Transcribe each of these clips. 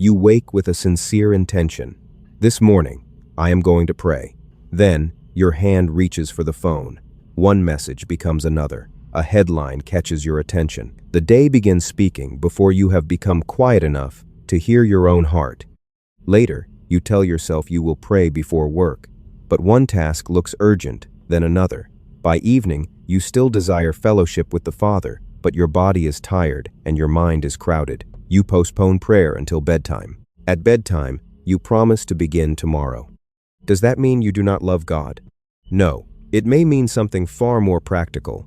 You wake with a sincere intention. This morning, I am going to pray. Then, your hand reaches for the phone. One message becomes another. A headline catches your attention. The day begins speaking before you have become quiet enough to hear your own heart. Later, you tell yourself you will pray before work, but one task looks urgent, then another. By evening, you still desire fellowship with the Father, but your body is tired and your mind is crowded. You postpone prayer until bedtime. At bedtime, you promise to begin tomorrow. Does that mean you do not love God? No, it may mean something far more practical.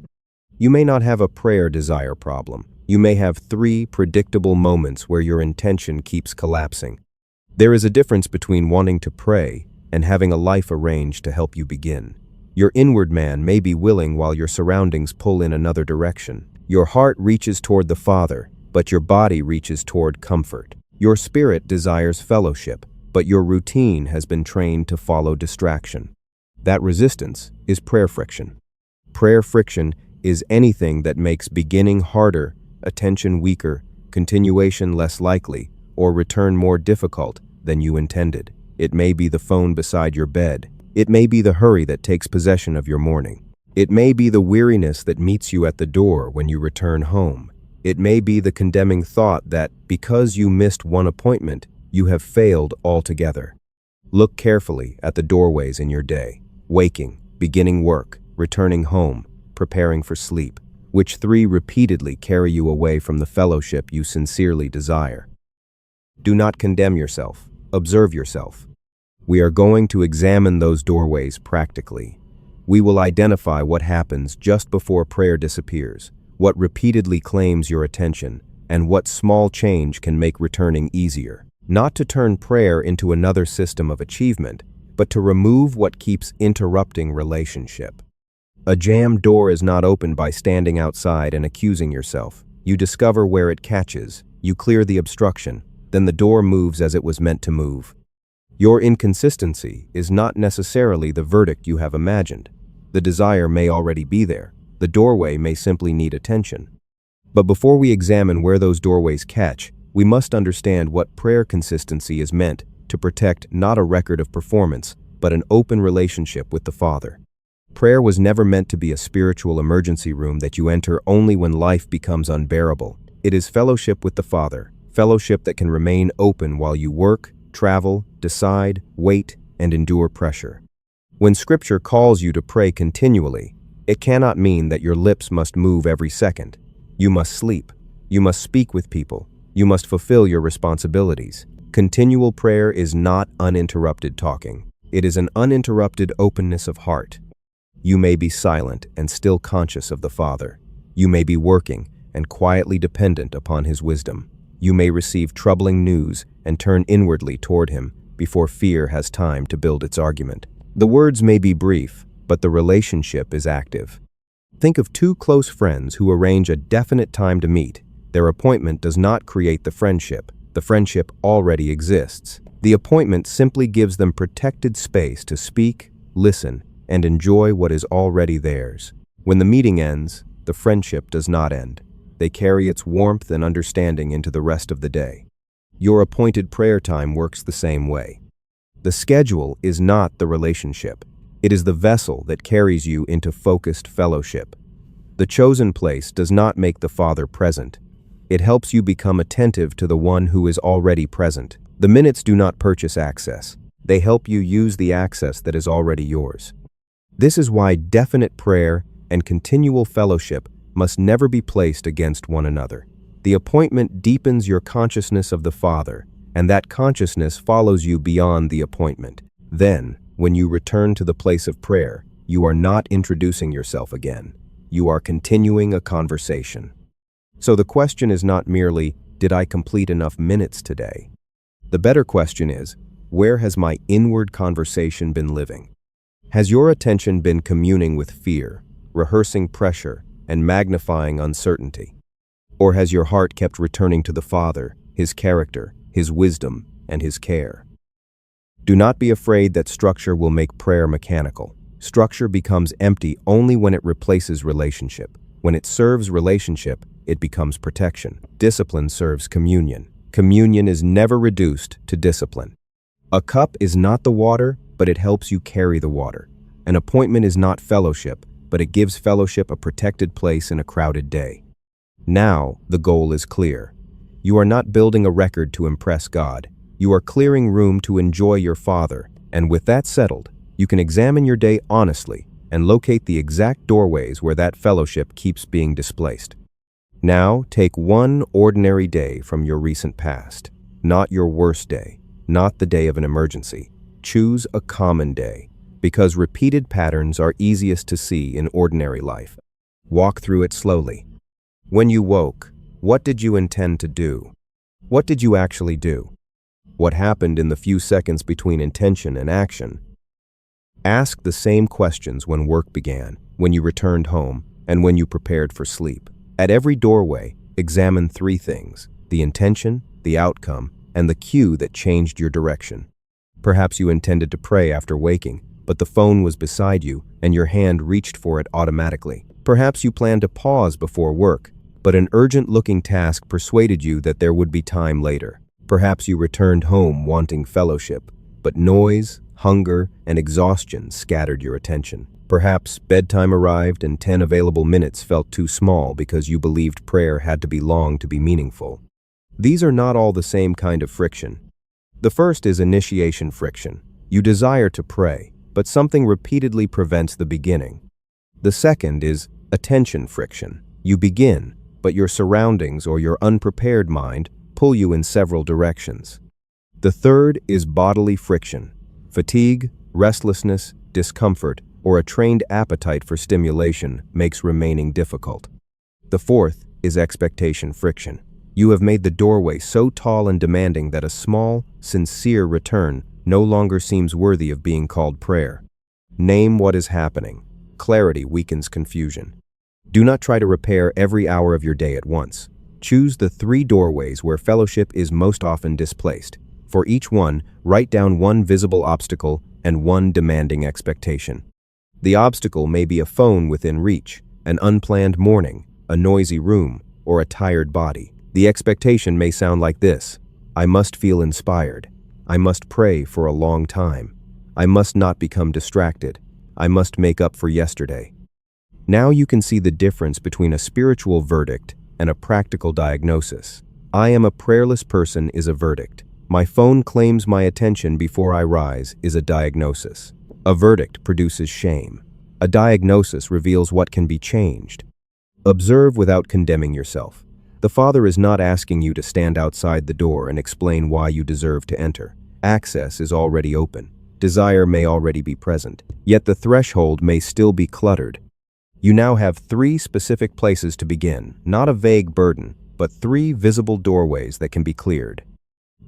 You may not have a prayer desire problem. You may have 3 predictable moments where your intention keeps collapsing. There is a difference between wanting to pray and having a life arranged to help you begin. Your inward man may be willing while your surroundings pull in another direction. Your heart reaches toward the Father, but your body reaches toward comfort. Your spirit desires fellowship, but your routine has been trained to follow distraction. That resistance is prayer friction. Prayer friction is anything that makes beginning harder, attention weaker, continuation less likely, or return more difficult than you intended. It may be the phone beside your bed. It may be the hurry that takes possession of your morning. It may be the weariness that meets you at the door when you return home. It may be the condemning thought that, because you missed one appointment, you have failed altogether. Look carefully at the doorways in your day. Waking, beginning work, returning home, preparing for sleep. Which 3 repeatedly carry you away from the fellowship you sincerely desire? Do not condemn yourself. Observe yourself. We are going to examine those doorways practically. We will identify what happens just before prayer disappears, what repeatedly claims your attention, and what small change can make returning easier. Not to turn prayer into another system of achievement, but to remove what keeps interrupting relationship. A jammed door is not opened by standing outside and accusing yourself. You discover where it catches, you clear the obstruction, then the door moves as it was meant to move. Your inconsistency is not necessarily the verdict you have imagined. The desire may already be there. The doorway may simply need attention. But before we examine where those doorways catch, we must understand what prayer consistency is meant to protect, not a record of performance, but an open relationship with the Father. Prayer was never meant to be a spiritual emergency room that you enter only when life becomes unbearable. It is fellowship with the Father, fellowship that can remain open while you work, travel, decide, wait, and endure pressure. When Scripture calls you to pray continually, it cannot mean that your lips must move every second. You must sleep. You must speak with people. You must fulfill your responsibilities. Continual prayer is not uninterrupted talking. It is an uninterrupted openness of heart. You may be silent and still conscious of the Father. You may be working and quietly dependent upon His wisdom. You may receive troubling news and turn inwardly toward Him before fear has time to build its argument. The words may be brief, but the relationship is active. Think of 2 close friends who arrange a definite time to meet. Their appointment does not create the friendship. The friendship already exists. The appointment simply gives them protected space to speak, listen, and enjoy what is already theirs. When the meeting ends, the friendship does not end. They carry its warmth and understanding into the rest of the day. Your appointed prayer time works the same way. The schedule is not the relationship. It is the vessel that carries you into focused fellowship. The chosen place does not make the Father present. It helps you become attentive to the one who is already present. The minutes do not purchase access. They help you use the access that is already yours. This is why definite prayer and continual fellowship must never be placed against one another. The appointment deepens your consciousness of the Father, and that consciousness follows you beyond the appointment. Then, when you return to the place of prayer, you are not introducing yourself again. You are continuing a conversation. So the question is not merely, did I complete enough minutes today? The better question is, where has my inward conversation been living? Has your attention been communing with fear, rehearsing pressure, and magnifying uncertainty? Or has your heart kept returning to the Father, His character, His wisdom, and His care? Do not be afraid that structure will make prayer mechanical. Structure becomes empty only when it replaces relationship. When it serves relationship, it becomes protection. Discipline serves communion. Communion is never reduced to discipline. A cup is not the water, but it helps you carry the water. An appointment is not fellowship, but it gives fellowship a protected place in a crowded day. Now, the goal is clear. You are not building a record to impress God. You are clearing room to enjoy your Father, and with that settled, you can examine your day honestly and locate the exact doorways where that fellowship keeps being displaced. Now, take one ordinary day from your recent past, not your worst day, not the day of an emergency. Choose a common day, because repeated patterns are easiest to see in ordinary life. Walk through it slowly. When you woke, what did you intend to do? What did you actually do? What happened in the few seconds between intention and action? Ask the same questions when work began, when you returned home, and when you prepared for sleep. At every doorway, examine three things: the intention, the outcome, and the cue that changed your direction. Perhaps you intended to pray after waking, but the phone was beside you and your hand reached for it automatically. Perhaps you planned to pause before work, but an urgent-looking task persuaded you that there would be time later. Perhaps you returned home wanting fellowship, but noise, hunger, and exhaustion scattered your attention. Perhaps bedtime arrived and 10 available minutes felt too small because you believed prayer had to be long to be meaningful. These are not all the same kind of friction. The first is initiation friction. You desire to pray, but something repeatedly prevents the beginning. The second is attention friction. You begin, but your surroundings or your unprepared mind pull you in several directions. The third is bodily friction. Fatigue, restlessness, discomfort, or a trained appetite for stimulation makes remaining difficult. The fourth is expectation friction. You have made the doorway so tall and demanding that a small, sincere return no longer seems worthy of being called prayer. Name what is happening. Clarity weakens confusion. Do not try to repair every hour of your day at once. Choose the 3 doorways where fellowship is most often displaced. For each one, write down one visible obstacle and one demanding expectation. The obstacle may be a phone within reach, an unplanned morning, a noisy room, or a tired body. The expectation may sound like this: I must feel inspired. I must pray for a long time. I must not become distracted. I must make up for yesterday. Now you can see the difference between a spiritual verdict and a practical diagnosis. I am a prayerless person is a verdict. My phone claims my attention before I rise is a diagnosis. A verdict produces shame. A diagnosis reveals what can be changed. Observe without condemning yourself. The Father is not asking you to stand outside the door and explain why you deserve to enter. Access is already open. Desire may already be present, yet the threshold may still be cluttered. You now have 3 specific places to begin, not a vague burden, but 3 visible doorways that can be cleared.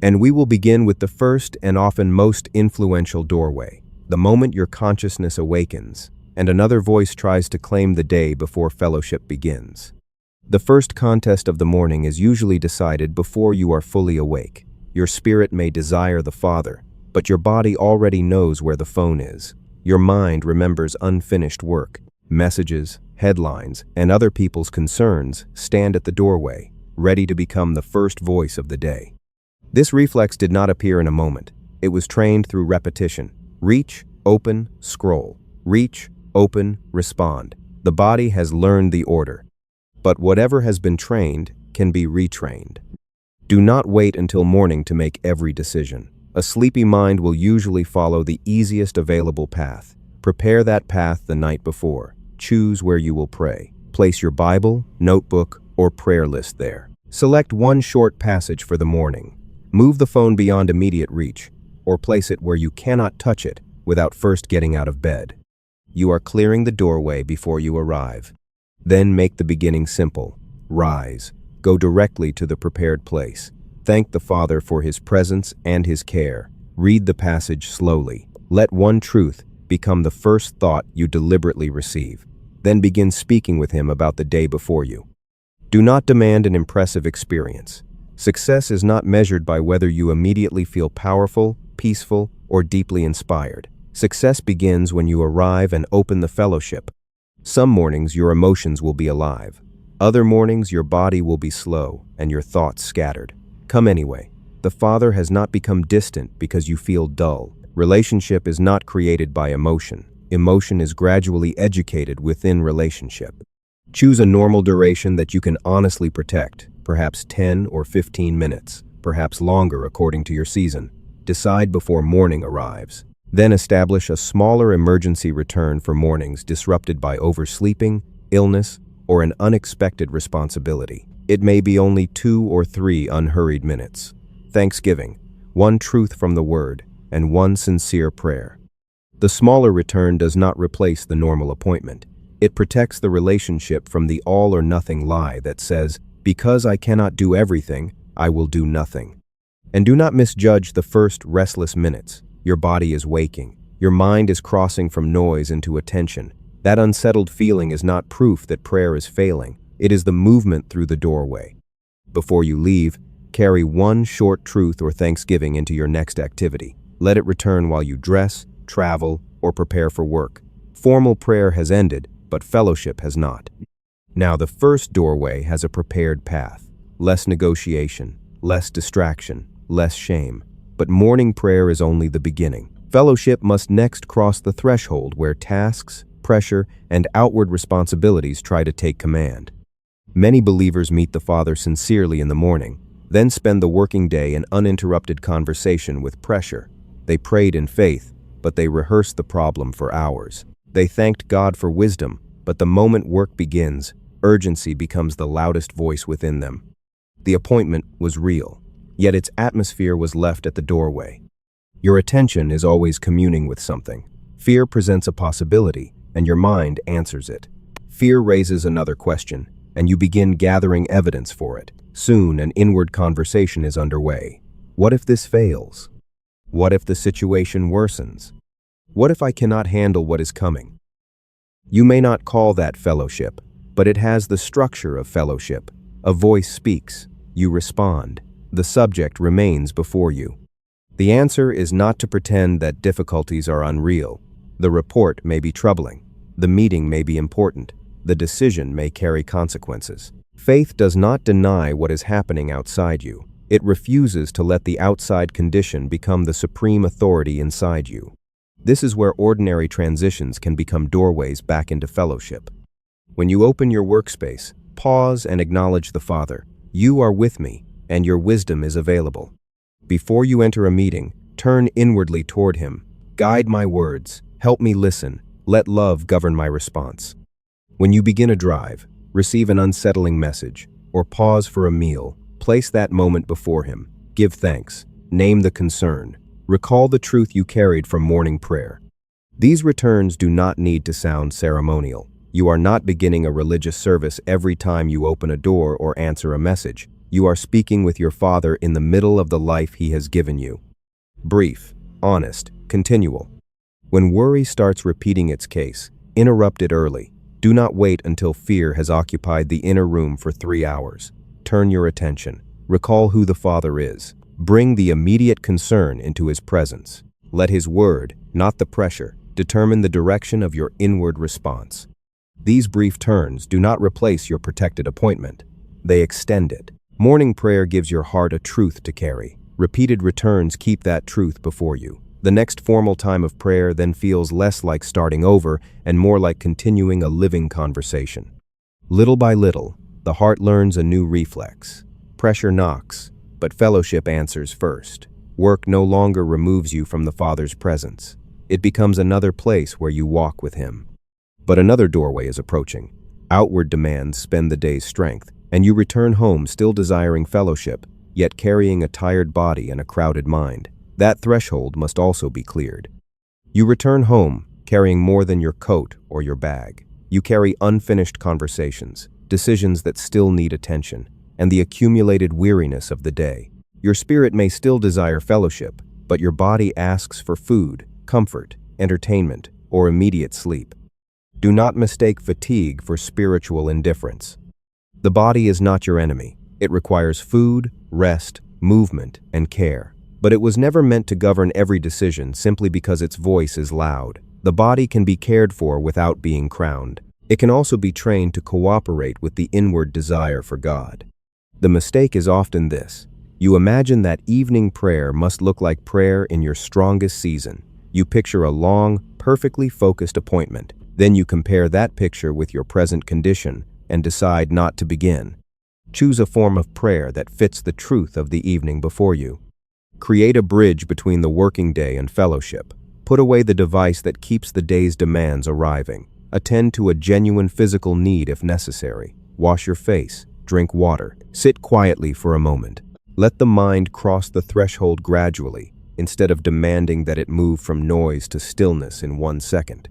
And we will begin with the first and often most influential doorway, the moment your consciousness awakens, and another voice tries to claim the day before fellowship begins. The first contest of the morning is usually decided before you are fully awake. Your spirit may desire the Father, but your body already knows where the phone is. Your mind remembers unfinished work. Messages, headlines, and other people's concerns stand at the doorway, ready to become the first voice of the day. This reflex did not appear in a moment. It was trained through repetition. Reach, open, scroll. Reach, open, respond. The body has learned the order. But whatever has been trained can be retrained. Do not wait until morning to make every decision. A sleepy mind will usually follow the easiest available path. Prepare that path the night before. Choose where you will pray. Place your Bible, notebook, or prayer list there. Select one short passage for the morning. Move the phone beyond immediate reach, or place it where you cannot touch it without first getting out of bed. You are clearing the doorway before you arrive. Then make the beginning simple. Rise. Go directly to the prepared place. Thank the Father for His presence and His care. Read the passage slowly. Let one truth become the first thought you deliberately receive. Then begin speaking with Him about the day before you. Do not demand an impressive experience. Success is not measured by whether you immediately feel powerful, peaceful, or deeply inspired. Success begins when you arrive and open the fellowship. Some mornings your emotions will be alive. Other mornings your body will be slow and your thoughts scattered. Come anyway. The Father has not become distant because you feel dull. Relationship is not created by emotion. Emotion is gradually educated within relationship. Choose a normal duration that you can honestly protect, perhaps 10 or 15 minutes, perhaps longer according to your season. Decide before morning arrives. Then establish a smaller emergency return for mornings disrupted by oversleeping, illness, or an unexpected responsibility. It may be only 2 or 3 unhurried minutes. Thanksgiving, 1 truth from the Word, and 1 sincere prayer. The smaller return does not replace the normal appointment. It protects the relationship from the all-or-nothing lie that says, because I cannot do everything, I will do nothing. And do not misjudge the first restless minutes. Your body is waking. Your mind is crossing from noise into attention. That unsettled feeling is not proof that prayer is failing. It is the movement through the doorway. Before you leave, carry 1 short truth or thanksgiving into your next activity. Let it return while you dress, travel, or prepare for work. Formal prayer has ended, but fellowship has not. Now the first doorway has a prepared path. Less negotiation, less distraction, less shame. But morning prayer is only the beginning. Fellowship must next cross the threshold where tasks, pressure, and outward responsibilities try to take command. Many believers meet the Father sincerely in the morning, then spend the working day in uninterrupted conversation with pressure. They prayed in faith, but they rehearsed the problem for hours. They thanked God for wisdom, but the moment work begins, urgency becomes the loudest voice within them. The appointment was real, yet its atmosphere was left at the doorway. Your attention is always communing with something. Fear presents a possibility, and your mind answers it. Fear raises another question, and you begin gathering evidence for it. Soon, an inward conversation is underway. What if this fails? What if the situation worsens? What if I cannot handle what is coming? You may not call that fellowship, but it has the structure of fellowship. A voice speaks. You respond. The subject remains before you. The answer is not to pretend that difficulties are unreal. The report may be troubling. The meeting may be important. The decision may carry consequences. Faith does not deny what is happening outside you. It refuses to let the outside condition become the supreme authority inside you. This is where ordinary transitions can become doorways back into fellowship. When you open your workspace, pause and acknowledge the Father. You are with me, and your wisdom is available. Before you enter a meeting, turn inwardly toward Him. Guide my words. Help me listen. Let love govern my response. When you begin a drive, receive an unsettling message, or pause for a meal, place that moment before Him. Give thanks. Name the concern. Recall the truth you carried from morning prayer. These returns do not need to sound ceremonial. You are not beginning a religious service every time you open a door or answer a message. You are speaking with your Father in the middle of the life He has given you. Brief, honest, continual. When worry starts repeating its case, interrupt it early. Do not wait until fear has occupied the inner room for 3 hours. Turn your attention. Recall who the Father is. Bring the immediate concern into His presence. Let His word, not the pressure, determine the direction of your inward response. These brief turns do not replace your protected appointment. They extend it. Morning prayer gives your heart a truth to carry. Repeated returns keep that truth before you. The next formal time of prayer then feels less like starting over and more like continuing a living conversation. Little by little, the heart learns a new reflex. Pressure knocks, but fellowship answers first. Work no longer removes you from the Father's presence. It becomes another place where you walk with Him. But another doorway is approaching. Outward demands spend the day's strength, and you return home still desiring fellowship, yet carrying a tired body and a crowded mind. That threshold must also be cleared. You return home, carrying more than your coat or your bag. You carry unfinished conversations, decisions that still need attention, and the accumulated weariness of the day. Your spirit may still desire fellowship, but your body asks for food, comfort, entertainment, or immediate sleep. Do not mistake fatigue for spiritual indifference. The body is not your enemy. It requires food, rest, movement, and care. But it was never meant to govern every decision simply because its voice is loud. The body can be cared for without being crowned. It can also be trained to cooperate with the inward desire for God. The mistake is often this: You imagine that evening prayer must look like prayer in your strongest season. You picture a long, perfectly focused appointment. Then you compare that picture with your present condition and decide not to begin. Choose a form of prayer that fits the truth of the evening before you. Create a bridge between the working day and fellowship. Put away the device that keeps the day's demands arriving. Attend to a genuine physical need if necessary. Wash your face. Drink water. Sit quietly for a moment. Let the mind cross the threshold gradually, instead of demanding that it move from noise to stillness in 1 second.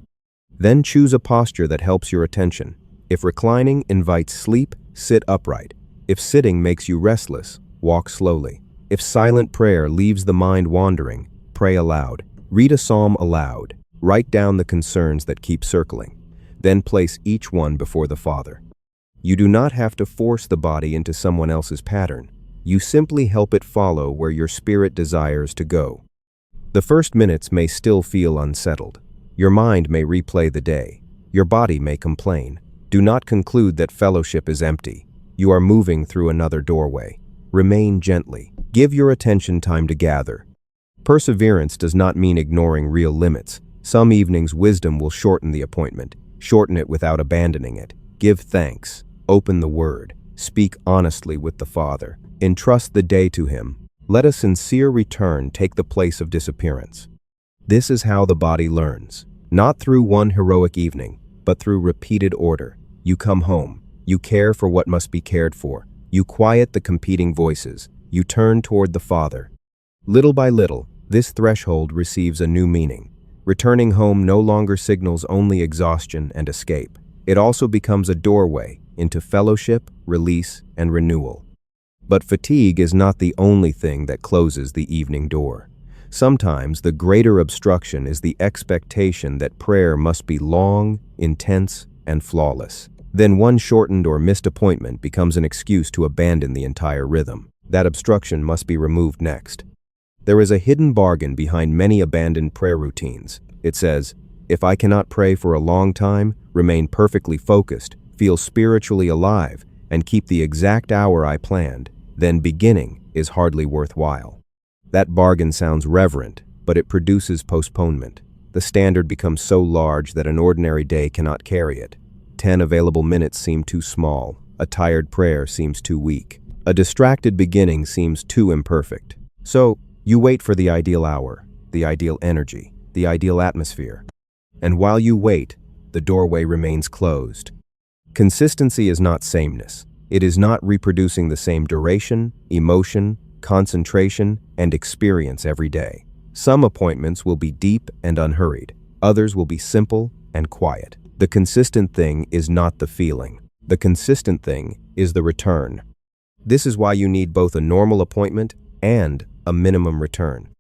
Then choose a posture that helps your attention. If reclining invites sleep, sit upright. If sitting makes you restless, walk slowly. If silent prayer leaves the mind wandering, pray aloud. Read a psalm aloud. Write down the concerns that keep circling. Then place each one before the Father. You do not have to force the body into someone else's pattern. You simply help it follow where your spirit desires to go. The first minutes may still feel unsettled. Your mind may replay the day. Your body may complain. Do not conclude that fellowship is empty. You are moving through another doorway. Remain gently. Give your attention time to gather. Perseverance does not mean ignoring real limits. Some evenings wisdom will shorten the appointment. Shorten it without abandoning it. Give thanks. Open the Word. Speak honestly with the Father. Entrust the day to Him. Let a sincere return take the place of disappearance. This is how the body learns. Not through one heroic evening, but through repeated order. You come home. You care for what must be cared for. You quiet the competing voices. You turn toward the Father. Little by little, this threshold receives a new meaning. Returning home no longer signals only exhaustion and escape. It also becomes a doorway into fellowship, release, and renewal. But fatigue is not the only thing that closes the evening door. Sometimes the greater obstruction is the expectation that prayer must be long, intense, and flawless. Then one shortened or missed appointment becomes an excuse to abandon the entire rhythm. That obstruction must be removed next. There is a hidden bargain behind many abandoned prayer routines. It says, if I cannot pray for a long time, remain perfectly focused, feel spiritually alive, and keep the exact hour I planned, then beginning is hardly worthwhile. That bargain sounds reverent, but it produces postponement. The standard becomes so large that an ordinary day cannot carry it. 10 available minutes seem too small. A tired prayer seems too weak. A distracted beginning seems too imperfect. So, you wait for the ideal hour, the ideal energy, the ideal atmosphere. And while you wait, the doorway remains closed. Consistency is not sameness. It is not reproducing the same duration, emotion, concentration, and experience every day. Some appointments will be deep and unhurried. Others will be simple and quiet. The consistent thing is not the feeling. The consistent thing is the return. This is why you need both a normal appointment and a minimum return.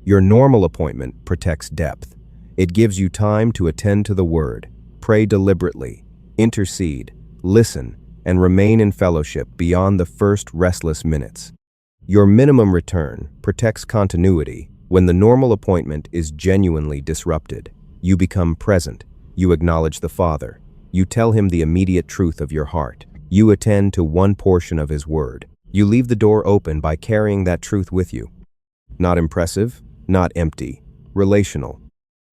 Your normal appointment protects depth. It gives you time to attend to the Word, pray deliberately, intercede, listen, and remain in fellowship beyond the first restless minutes. Your minimum return protects continuity. When the normal appointment is genuinely disrupted, you become present. You acknowledge the Father. You tell Him the immediate truth of your heart. You attend to one portion of His Word. You leave the door open by carrying that truth with you. Not impressive, not empty, relational.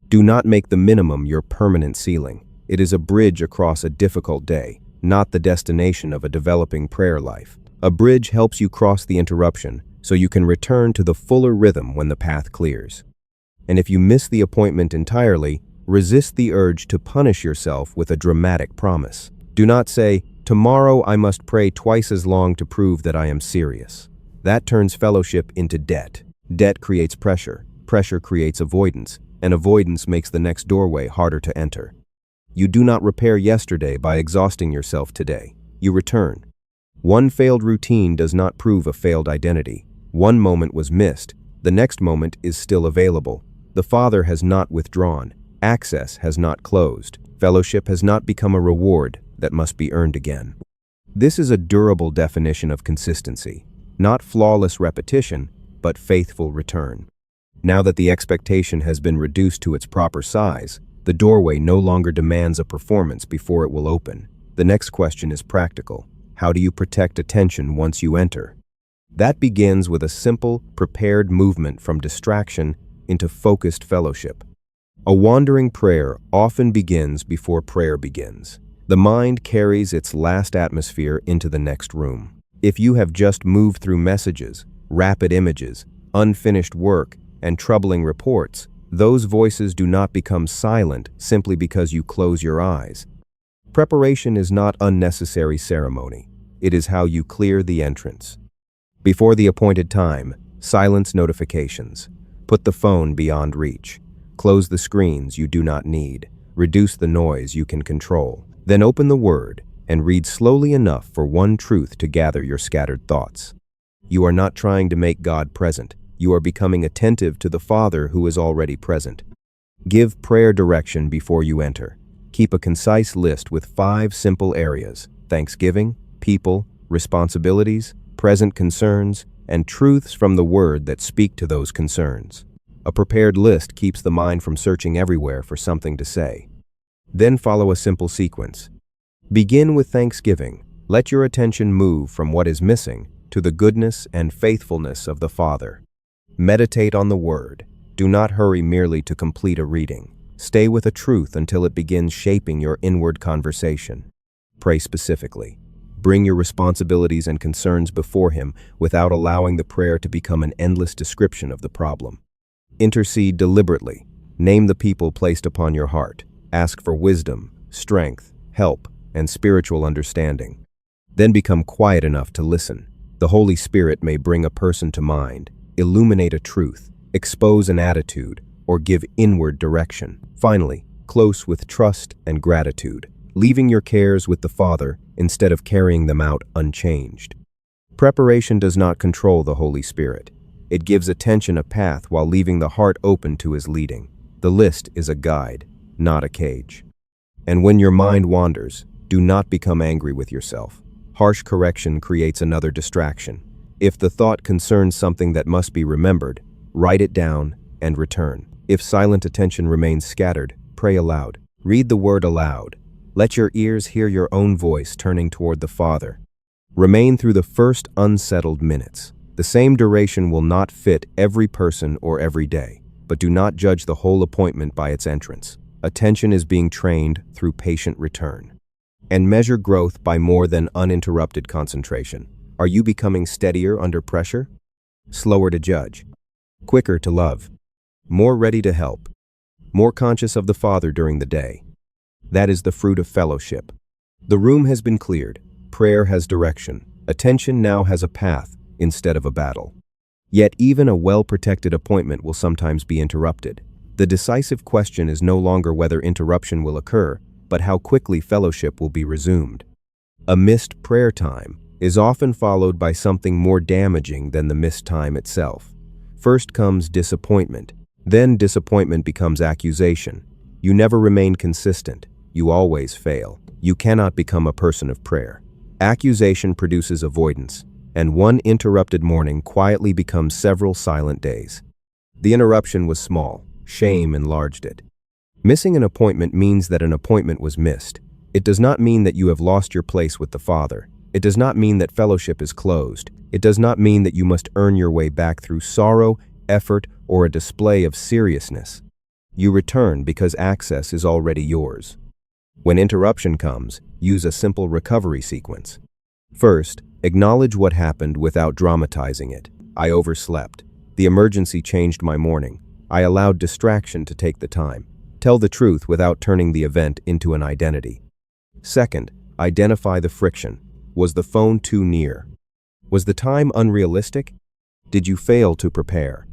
Do not make the minimum your permanent ceiling. It is a bridge across a difficult day, not the destination of a developing prayer life. A bridge helps you cross the interruption so you can return to the fuller rhythm when the path clears. And if you miss the appointment entirely, resist the urge to punish yourself with a dramatic promise. Do not say, tomorrow I must pray twice as long to prove that I am serious. That turns fellowship into debt. Debt creates pressure. Pressure creates avoidance, and avoidance makes the next doorway harder to enter. You do not repair yesterday by exhausting yourself today. You return. One failed routine does not prove a failed identity. One moment was missed. The next moment is still available. The Father has not withdrawn. Access has not closed. Fellowship has not become a reward that must be earned again. This is a durable definition of consistency. Not flawless repetition, but faithful return. Now that the expectation has been reduced to its proper size, the doorway no longer demands a performance before it will open. The next question is practical. How do you protect attention once you enter? That begins with a simple, prepared movement from distraction into focused fellowship. A wandering prayer often begins before prayer begins. The mind carries its last atmosphere into the next room. If you have just moved through messages, rapid images, unfinished work, and troubling reports, those voices do not become silent simply because you close your eyes. Preparation is not unnecessary ceremony. It is how you clear the entrance. Before the appointed time, silence notifications. Put the phone beyond reach. Close the screens you do not need. Reduce the noise you can control. Then open the Word and read slowly enough for one truth to gather your scattered thoughts. You are not trying to make God present. You are becoming attentive to the Father who is already present. Give prayer direction before you enter. Keep a concise list with 5 simple areas: thanksgiving, people, responsibilities, present concerns, and truths from the Word that speak to those concerns. A prepared list keeps the mind from searching everywhere for something to say. Then follow a simple sequence. Begin with thanksgiving. Let your attention move from what is missing to the goodness and faithfulness of the Father. Meditate on the Word. Do not hurry merely to complete a reading. Stay with a truth until it begins shaping your inward conversation. Pray specifically. Bring your responsibilities and concerns before Him without allowing the prayer to become an endless description of the problem. Intercede deliberately. Name the people placed upon your heart. Ask for wisdom, strength, help, and spiritual understanding. Then become quiet enough to listen. The Holy Spirit may bring a person to mind, illuminate a truth, expose an attitude, or give inward direction. Finally, close with trust and gratitude, leaving your cares with the Father instead of carrying them out unchanged. Preparation does not control the Holy Spirit. It gives attention a path while leaving the heart open to His leading. The list is a guide, not a cage. And when your mind wanders, do not become angry with yourself. Harsh correction creates another distraction. If the thought concerns something that must be remembered, write it down and return. If silent attention remains scattered, pray aloud. Read the Word aloud. Let your ears hear your own voice turning toward the Father. Remain through the first unsettled minutes. The same duration will not fit every person or every day, but do not judge the whole appointment by its entrance. Attention is being trained through patient return. And measure growth by more than uninterrupted concentration. Are you becoming steadier under pressure? Slower to judge? Quicker to love? More ready to help? More conscious of the Father during the day? That is the fruit of fellowship. The room has been cleared. Prayer has direction. Attention now has a path instead of a battle. Yet even a well-protected appointment will sometimes be interrupted. The decisive question is no longer whether interruption will occur, but how quickly fellowship will be resumed. A missed prayer time is often followed by something more damaging than the missed time itself. First comes disappointment. Then disappointment becomes accusation. You never remain consistent. You always fail. You cannot become a person of prayer. Accusation produces avoidance, and one interrupted morning quietly becomes several silent days. The interruption was small. Shame enlarged it. Missing an appointment means that an appointment was missed. It does not mean that you have lost your place with the Father. It does not mean that fellowship is closed. It does not mean that you must earn your way back through sorrow, effort, or a display of seriousness. You return because access is already yours. When interruption comes, use a simple recovery sequence. First, acknowledge what happened without dramatizing it. I overslept. The emergency changed my morning. I allowed distraction to take the time. Tell the truth without turning the event into an identity. Second, identify the friction. Was the phone too near? Was the time unrealistic? Did you fail to prepare?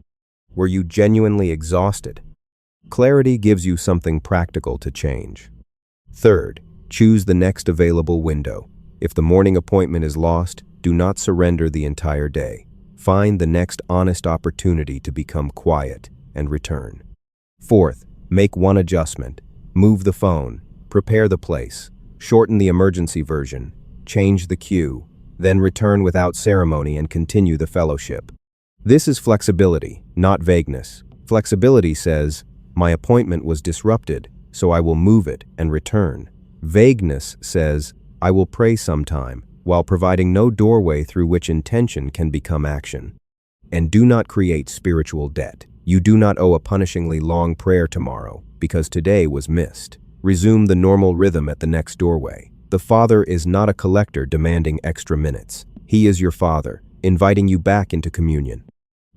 Were you genuinely exhausted? Clarity gives you something practical to change. Third, choose the next available window. If the morning appointment is lost, do not surrender the entire day. Find the next honest opportunity to become quiet and return. Fourth, make one adjustment. Move the phone, prepare the place, shorten the emergency version, change the cue, then return without ceremony and continue the fellowship. This is flexibility, not vagueness. Flexibility says, my appointment was disrupted, so I will move it and return. Vagueness says, I will pray sometime, while providing no doorway through which intention can become action. And do not create spiritual debt. You do not owe a punishingly long prayer tomorrow because today was missed. Resume the normal rhythm at the next doorway. The Father is not a collector demanding extra minutes. He is your Father, inviting you back into communion.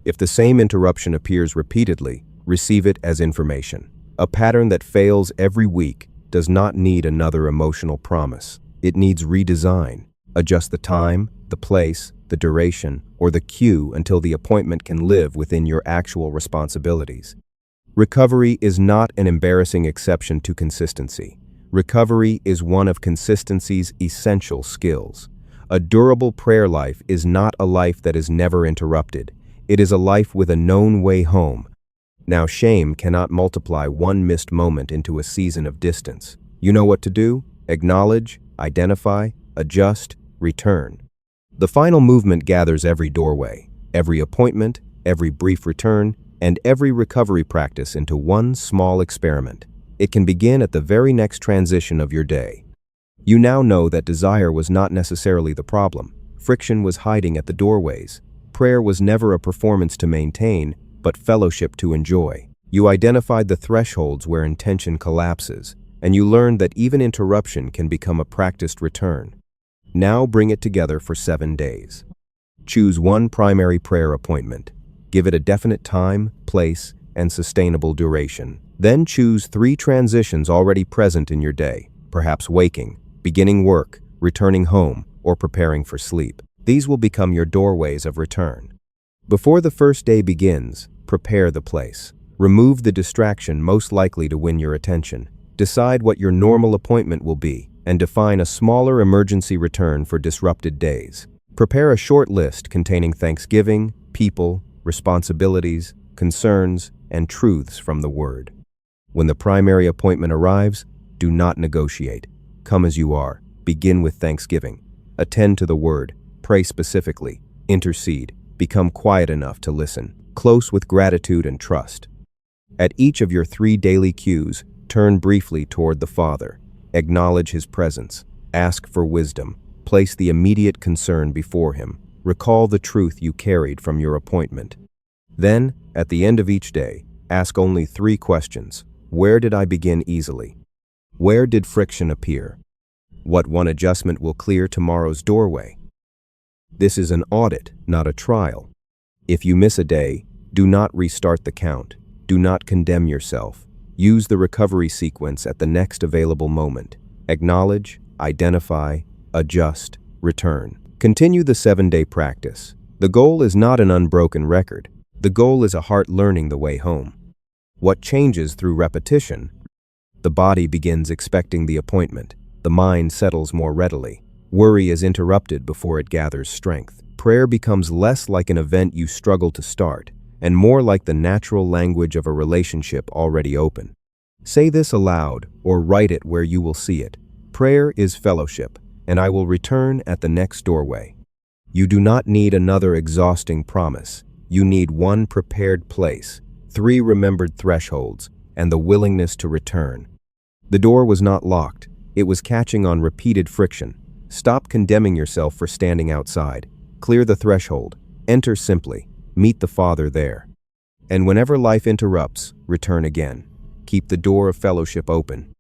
If the same interruption appears repeatedly, receive it as information. A pattern that fails every week does not need another emotional promise. It needs redesign. Adjust the time, the place, the duration, or the cue until the appointment can live within your actual responsibilities. Recovery is not an embarrassing exception to consistency. Recovery is one of consistency's essential skills. A durable prayer life is not a life that is never interrupted. It is a life with a known way home. Now, shame cannot multiply one missed moment into a season of distance. You know what to do? Acknowledge, identify, adjust, return. The final movement gathers every doorway, every appointment, every brief return, and every recovery practice into one small experiment. It can begin at the very next transition of your day. You now know that desire was not necessarily the problem. Friction was hiding at the doorways. Prayer was never a performance to maintain, but fellowship to enjoy. You identified the thresholds where intention collapses, and you learned that even interruption can become a practiced return. Now bring it together for 7 days. Choose one primary prayer appointment. Give it a definite time, place, and sustainable duration. Then choose 3 transitions already present in your day, perhaps waking, beginning work, returning home, or preparing for sleep. These will become your doorways of return. Before the first day begins, prepare the place. Remove the distraction most likely to win your attention. Decide what your normal appointment will be, and define a smaller emergency return for disrupted days. Prepare a short list containing thanksgiving, people, responsibilities, concerns, and truths from the Word. When the primary appointment arrives, do not negotiate. Come as you are. Begin with thanksgiving. Attend to the Word. Pray specifically. Intercede. Become quiet enough to listen. Close with gratitude and trust. At each of your 3 daily cues, turn briefly toward the Father. Acknowledge His presence. Ask for wisdom. Place the immediate concern before Him. Recall the truth you carried from your appointment. Then, at the end of each day, ask only 3 questions. Where did I begin easily? Where did friction appear? What one adjustment will clear tomorrow's doorway? This is an audit, not a trial. If you miss a day, do not restart the count. Do not condemn yourself. Use the recovery sequence at the next available moment. Acknowledge, identify, adjust, return. Continue the 7-day practice. The goal is not an unbroken record. The goal is a heart learning the way home. What changes through repetition? The body begins expecting the appointment. The mind settles more readily. Worry is interrupted before it gathers strength. Prayer becomes less like an event you struggle to start, and more like the natural language of a relationship already open. Say this aloud or write it where you will see it. Prayer is fellowship, and I will return at the next doorway. You do not need another exhausting promise. You need one prepared place, 3 remembered thresholds, and the willingness to return. The door was not locked. It was catching on repeated friction. Stop condemning yourself for standing outside. Clear the threshold. Enter simply. Meet the Father there. And whenever life interrupts, return again. Keep the door of fellowship open.